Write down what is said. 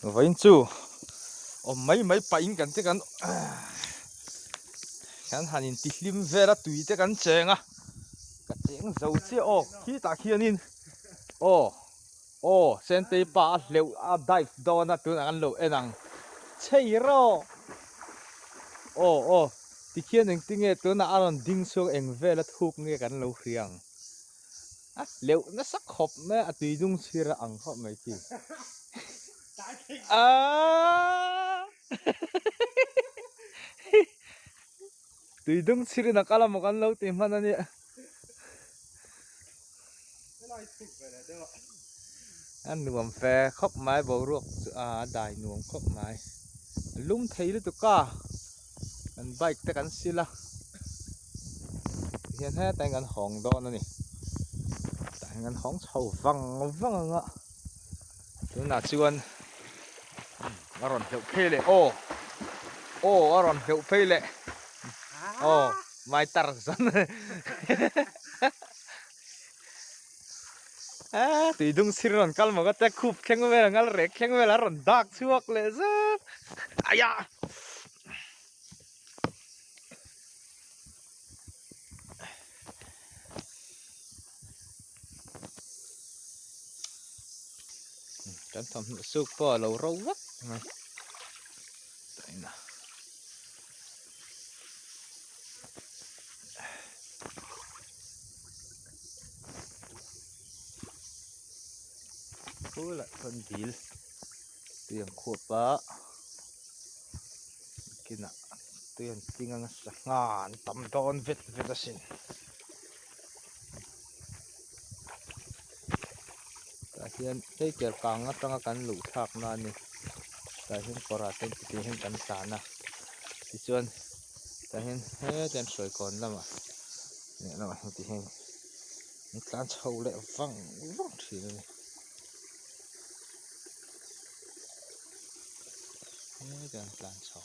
vậy chú mấy pain kan te kan kan hanin ti hlim vera tui te kan chenga ka cheng zo che o khi ta khianin o sente pa leu a dive dona tu an lo enang chei ro o ti khian eng tinge tu na aron ding so eng vela thuk nge kan lo hriang a leu na sak khop me a tui dung sira ang khop mai ki a tui dung sira na kala mo kan lo te manani anh nuông phe khóc mái bầu ruột đài nuông khóc mái lung thấy được cả anh bike ta kan sila hiện hết tay ngân hong đó nè tay ngân hong sầu văng văng ngạ tôi nãy chuan aron hiệu phê lệ aron hiệu phê lệ mai tar dân tùy dung sir ron kal mà cái khúc khen về ngal rek khen về là ron dark chuak lệ chứ aya kan thầm super lâu râu quá đây nè ôi lại con dil tiền khua bá kia nè tiền tiếng ngan tầm đòn vết vết xin tại hiện thấy kiểu càng ngắt trong cái lũ thạc na nè tại hiện có ra tên thì hiện cảnh sản à thì chuan tại hiện hết tên sỏi còn lắm à nè nó thì hiện những cái sâu lệ văng văng thì này hết tên sâu